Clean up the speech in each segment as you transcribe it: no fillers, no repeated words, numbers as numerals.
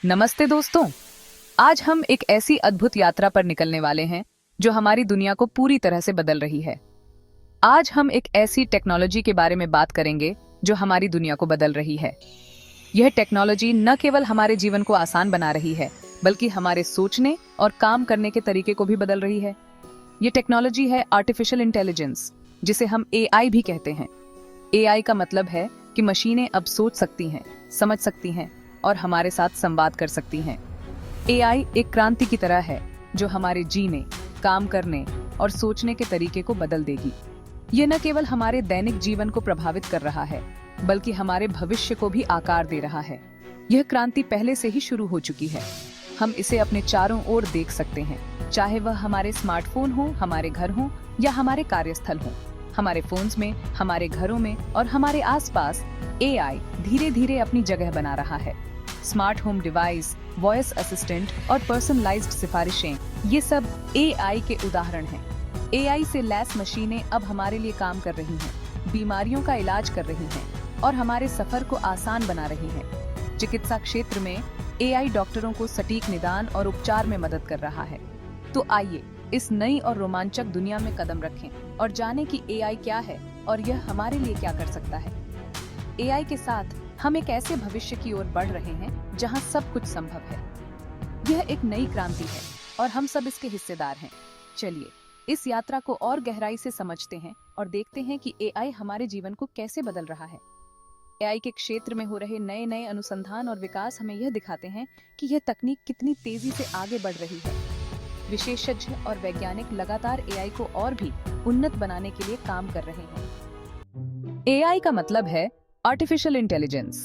नमस्ते दोस्तों। आज हम एक ऐसी अद्भुत यात्रा पर निकलने वाले हैं जो हमारी दुनिया को पूरी तरह से बदल रही है। आज हम एक ऐसी टेक्नोलॉजी के बारे में बात करेंगे जो हमारी दुनिया को बदल रही है। यह टेक्नोलॉजी न केवल हमारे जीवन को आसान बना रही है, बल्कि हमारे सोचने और काम करने के तरीके को भी बदल रही है। यह टेक्नोलॉजी है आर्टिफिशियल इंटेलिजेंस, जिसे हम एआई भी कहते हैं। एआई का मतलब है कि मशीनें अब सोच सकती हैं, समझ सकती हैं और हमारे साथ संवाद कर सकती हैं। एआई एक क्रांति की तरह है जो हमारे जीने, काम करने और सोचने के तरीके को बदल देगी। ये न केवल हमारे दैनिक जीवन को प्रभावित कर रहा है, बल्कि हमारे भविष्य को भी आकार दे रहा है। यह क्रांति पहले से ही शुरू हो चुकी है। हम इसे अपने चारों ओर देख सकते हैं, चाहे वह हमारे स्मार्टफोन हो, हमारे घर हो या हमारे कार्यस्थल हो। हमारे फोन्स में, हमारे घरों में और हमारे आसपास एआई धीरे धीरे अपनी जगह बना रहा है। Smart home device, voice assistant और पर्सनलाइज्ड सिफारिशें, ये सब एआई के उदाहरण हैं। एआई से लैस मशीनें अब हमारे लिए काम कर रही हैं, बीमारियों का इलाज कर रही हैं और हमारे सफर को आसान बना रही हैं। चिकित्सा क्षेत्र में एआई डॉक्टरों को सटीक निदान और उपचार में मदद कर रहा है। तो आइए इस नई और रोमांचक दुनिया में कदम रखें और जानें कि एआई क्या है और यह हमारे लिए क्या कर सकता है। एआई के साथ हम एक ऐसे भविष्य की ओर बढ़ रहे हैं जहां सब कुछ संभव है। यह एक नई क्रांति है और हम सब इसके हिस्सेदार हैं। चलिए इस यात्रा को और गहराई से समझते हैं और देखते हैं कि एआई हमारे जीवन को कैसे बदल रहा है। एआई के क्षेत्र में हो रहे नए नए अनुसंधान और विकास हमें यह दिखाते हैं कि यह तकनीक कितनी तेजी से आगे बढ़ रही है। विशेषज्ञ और वैज्ञानिक लगातार एआई को और भी उन्नत बनाने के लिए काम कर रहे हैं। एआई का मतलब है आर्टिफिशियल इंटेलिजेंस।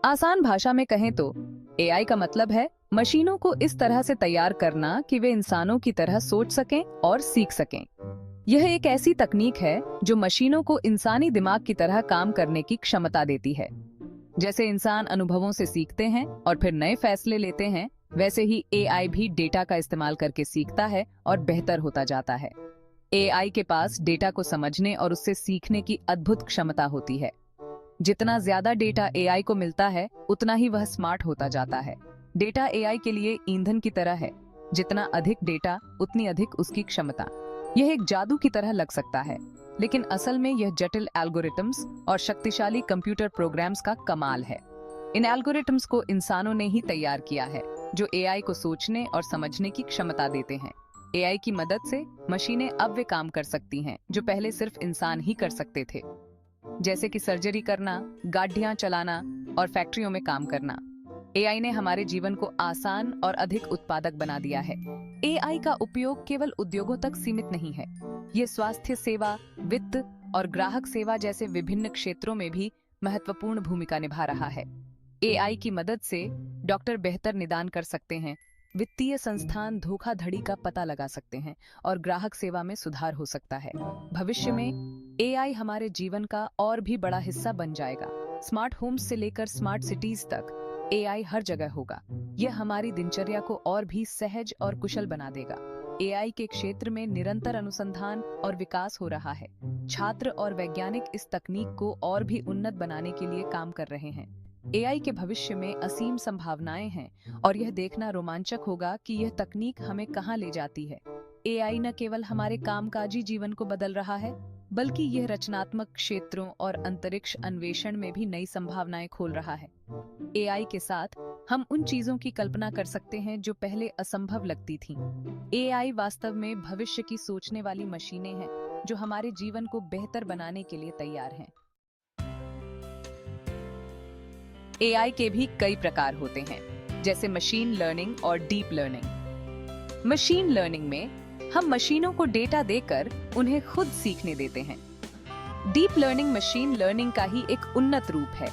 आसान भाषा में कहें तो एआई का मतलब है मशीनों को इस तरह से तैयार करना कि वे इंसानों की तरह सोच सकें और सीख सकें। यह एक ऐसी तकनीक है जो मशीनों को इंसानी दिमाग की तरह काम करने की क्षमता देती है। जैसे इंसान अनुभवों से सीखते हैं और फिर नए फैसले लेते हैं, वैसे ही एआई भी डेटा का इस्तेमाल करके सीखता है और बेहतर होता जाता है। एआई के पास डेटा को समझने और उससे सीखने की अद्भुत क्षमता होती है। जितना ज्यादा डेटा एआई को मिलता है, उतना ही वह स्मार्ट होता जाता है। डेटा एआई के लिए ईंधन की तरह है। जितना अधिक डेटा, उतनी अधिक उसकी क्षमता। यह एक जादू की तरह लग सकता है, लेकिन असल में यह जटिल एल्गोरिथम्स और शक्तिशाली कंप्यूटर प्रोग्राम्स का कमाल है। इन एल्गोरिथम्स को इंसानों ने ही तैयार किया है, जो एआई को सोचने और समझने की क्षमता देते हैं। एआई की मदद से मशीनें अब वे काम कर सकती हैं जो पहले सिर्फ इंसान ही कर सकते थे, जैसे कि सर्जरी करना, गाड़ियां चलाना और फैक्ट्रियों में काम करना। एआई ने हमारे जीवन को आसान और अधिक उत्पादक बना दिया है। एआई का उपयोग केवल उद्योगों तक सीमित नहीं है। ये स्वास्थ्य सेवा, वित्त और ग्राहक सेवा जैसे विभिन्न क्षेत्रों में भी महत्वपूर्ण भूमिका निभा रहा है। एआई की मदद से डॉक्टर बेहतर निदान कर सकते हैं, वित्तीय संस्थान धोखाधड़ी का पता लगा सकते हैं और ग्राहक सेवा में सुधार हो सकता है। भविष्य में एआई हमारे जीवन का और भी बड़ा हिस्सा बन जाएगा। स्मार्ट होम्स से लेकर स्मार्ट सिटीज तक एआई हर जगह होगा। यह हमारी दिनचर्या को और भी सहज और कुशल बना देगा। एआई के क्षेत्र में निरंतर अनुसंधान और विकास हो रहा है। छात्र और वैज्ञानिक इस तकनीक को और भी उन्नत बनाने के लिए काम कर रहे हैं। एआई के भविष्य में असीम संभावनाएं हैं और यह देखना रोमांचक होगा कि यह तकनीक हमें कहां ले जाती है। एआई न केवल हमारे कामकाजी जीवन को बदल रहा है, बल्कि यह रचनात्मक क्षेत्रों और अंतरिक्ष अन्वेषण में भी नई संभावनाएं खोल रहा है। एआई के साथ हम उन चीजों की कल्पना कर सकते हैं जो पहले असंभव लगती थीं। एआई वास्तव में भविष्य की सोचने वाली मशीनें हैं जो हमारे जीवन को बेहतर बनाने के लिए तैयार हैं। एआई के भी कई प्रकार होते हैं, जैसे मशीन लर्निंग और डीप लर्निंग। मशीन लर्निंग में हम मशीनों को डेटा देकर उन्हें खुद सीखने देते हैं। डीप लर्निंग मशीन लर्निंग का ही एक उन्नत रूप है,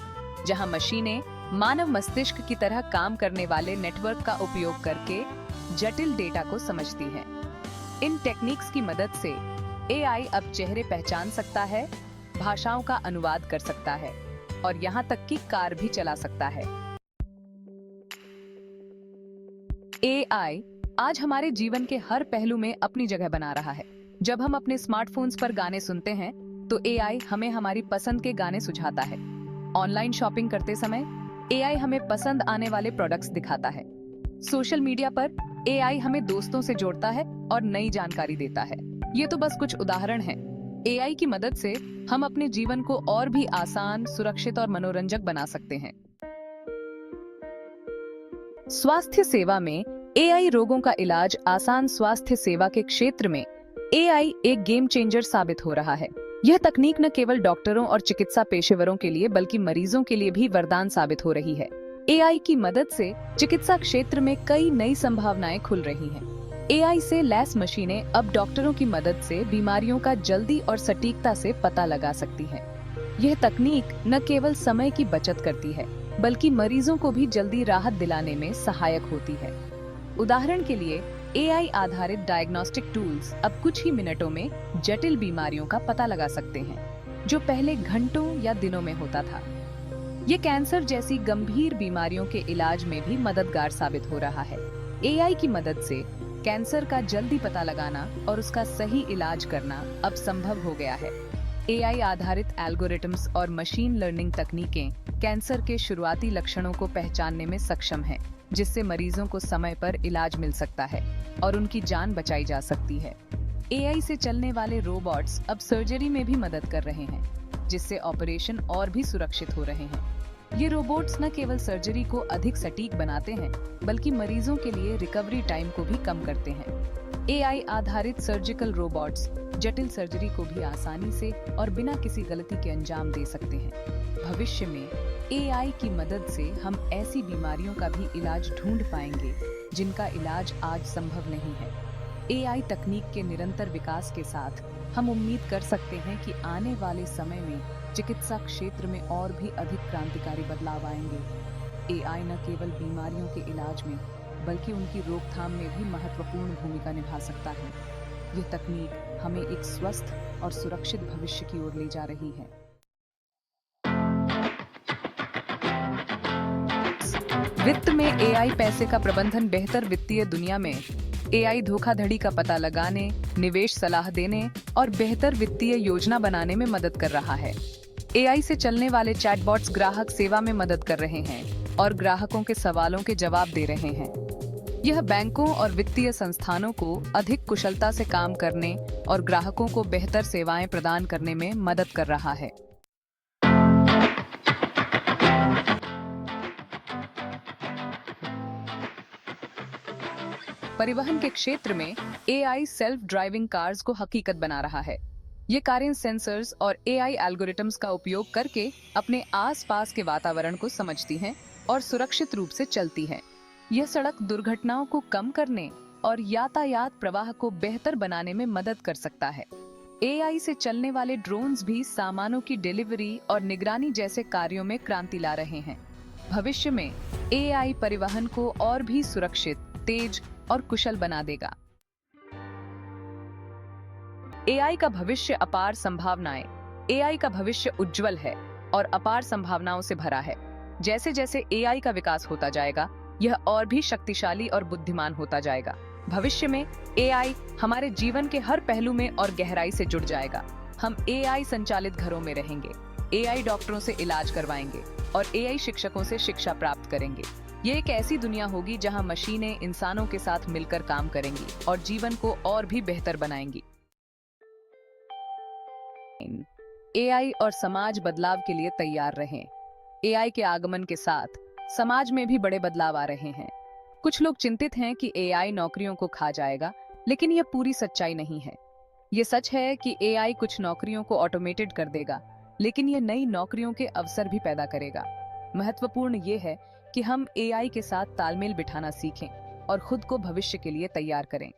जहां मशीनें मानव मस्तिष्क की तरह काम करने वाले नेटवर्क का उपयोग करके जटिल डेटा को समझती हैं। इन टेक्निक्स की मदद से एआई अब चेहरे पहचान सकता है, भाषाओं का अनुवाद कर सकता है और यहाँ तक कि कार भी चला सकता है। एआई आज हमारे जीवन के हर पहलू में अपनी जगह बना रहा है। जब हम अपने स्मार्टफोन्स पर गाने सुनते हैं, तो एआई हमें हमारी पसंद के गाने सुझाता है। ऑनलाइन शॉपिंग करते समय एआई हमें पसंद आने वाले प्रोडक्ट्स दिखाता है। सोशल मीडिया पर एआई हमें दोस्तों से जोड़ता है और नई जानकारी देता है। ये तो बस कुछ उदाहरण हैं। एआई की मदद से हम अपने जीवन को और भी आसान, सुरक्षित और मनोरंजक बना सकते हैं। स्वास्थ्य सेवा में एआई रोगों का इलाज आसान स्वास्थ्य सेवा के क्षेत्र में एआई एक गेम चेंजर साबित हो रहा है। यह तकनीक न केवल डॉक्टरों और चिकित्सा पेशेवरों के लिए बल्कि मरीजों के लिए भी वरदान साबित हो रही है। एआई की मदद से चिकित्सा क्षेत्र में कई नई संभावनाएं खुल रही हैं। एआई से लैस मशीनें अब डॉक्टरों की मदद से बीमारियों का जल्दी और सटीकता से पता लगा सकती हैं। यह तकनीक न केवल समय की बचत करती है बल्कि मरीजों को भी जल्दी राहत दिलाने में सहायक होती है। उदाहरण के लिए एआई आधारित डायग्नोस्टिक टूल्स अब कुछ ही मिनटों में जटिल बीमारियों का पता लगा सकते हैं, जो पहले घंटों या दिनों में होता था। ये कैंसर जैसी गंभीर बीमारियों के इलाज में भी मददगार साबित हो रहा है। एआई की मदद से कैंसर का जल्दी पता लगाना और उसका सही इलाज करना अब संभव हो गया है। एआई आधारित एल्गोरिथम्स और मशीन लर्निंग तकनीकें कैंसर के शुरुआती लक्षणों को पहचानने में सक्षम हैं, जिससे मरीजों को समय पर इलाज मिल सकता है और उनकी जान बचाई जा सकती है। एआई से चलने वाले रोबोट्स अब सर्जरी में भी मदद कर रहे हैं, जिससे ऑपरेशन और भी सुरक्षित हो रहे हैं। ये रोबोट्स न केवल सर्जरी को अधिक सटीक बनाते हैं बल्कि मरीजों के लिए रिकवरी टाइम को भी कम करते हैं। एआई आधारित सर्जिकल रोबोट्स जटिल सर्जरी को भी आसानी से और बिना किसी गलती के अंजाम दे सकते हैं। भविष्य में एआई की मदद से हम ऐसी बीमारियों का भी इलाज ढूंढ पाएंगे जिनका इलाज आज संभव नहीं है। एआई तकनीक के निरंतर विकास के साथ हम उम्मीद कर सकते हैं कि आने वाले समय में चिकित्सा क्षेत्र में और भी अधिक क्रांतिकारी बदलाव आएंगे। एआई न केवल बीमारियों के इलाज में बल्कि उनकी रोकथाम में भी महत्वपूर्ण भूमिका निभा सकता है। यह तकनीक हमें एक स्वस्थ और सुरक्षित भविष्य की ओर ले जा रही है। वित्त में एआई पैसे का प्रबंधन। बेहतर वित्तीय दुनिया में एआई धोखाधड़ी का पता लगाने, निवेश सलाह देने और बेहतर वित्तीय योजना बनाने में मदद कर रहा है। एआई से चलने वाले चैटबॉट्स ग्राहक सेवा में मदद कर रहे हैं और ग्राहकों के सवालों के जवाब दे रहे हैं। यह बैंकों और वित्तीय संस्थानों को अधिक कुशलता से काम करने और ग्राहकों को बेहतर सेवाएं प्रदान करने में मदद कर रहा है। परिवहन के क्षेत्र में एआई सेल्फ ड्राइविंग कार्स को हकीकत बना रहा है। ये कारें सेंसर्स और एआई एल्गोरिथम्स का उपयोग करके अपने आसपास के वातावरण को समझती हैं और सुरक्षित रूप से चलती हैं। यह सड़क दुर्घटनाओं को कम करने और यातायात प्रवाह को बेहतर बनाने में मदद कर सकता है। एआई से चलने वाले ड्रोन्स भी सामानों की डिलीवरी और निगरानी जैसे कार्यों में क्रांति ला रहे हैं। भविष्य में एआई परिवहन को और भी सुरक्षित, तेज और कुशल बना देगा। एआई का भविष्य अपार संभावनाएं। एआई का भविष्य उज्जवल है और अपार संभावनाओं से भरा है। जैसे जैसे एआई का विकास होता जाएगा, यह और भी शक्तिशाली और बुद्धिमान होता जाएगा। भविष्य में एआई हमारे जीवन के हर पहलू में और गहराई से जुड़ जाएगा। हम एआई संचालित घरों में रहेंगे, एआई डॉक्टरों से इलाज करवाएंगे और एआई शिक्षकों से शिक्षा प्राप्त करेंगे। ये एक ऐसी दुनिया होगी जहां मशीनें इंसानों के साथ मिलकर काम करेंगी और जीवन को और भी बेहतर बनाएंगी। एआई और समाज बदलाव के लिए तैयार रहें। एआई के आगमन के साथ समाज में भी बड़े बदलाव आ रहे हैं। कुछ लोग चिंतित हैं कि एआई नौकरियों को खा जाएगा, लेकिन यह पूरी सच्चाई नहीं है। यह सच है कि एआई कुछ नौकरियों को ऑटोमेटेड कर देगा, लेकिन यह नई नौकरियों के अवसर भी पैदा करेगा। महत्वपूर्ण यह है कि हम एआई के साथ तालमेल बिठाना सीखें और खुद को भविष्य के लिए तैयार करें।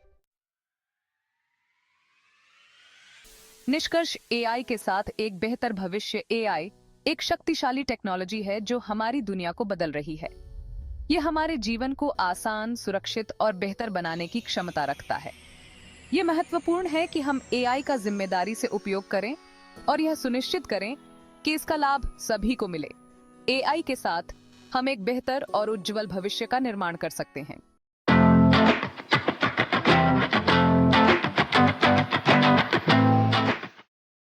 निष्कर्ष, एआई के साथ एक बेहतर भविष्य। एआई एक शक्तिशाली टेक्नोलॉजी है जो हमारी दुनिया को बदल रही है। यह हमारे जीवन को आसान, सुरक्षित और बेहतर बनाने की क्षमता रखता है। यह महत्वपूर्ण है कि हम एआई का जिम्मेदारी से उपयोग करें और यह सुनिश्चित करें कि इसका लाभ सभी को मिले। एआई के साथ हम एक बेहतर और उज्जवल भविष्य का निर्माण कर सकते हैं।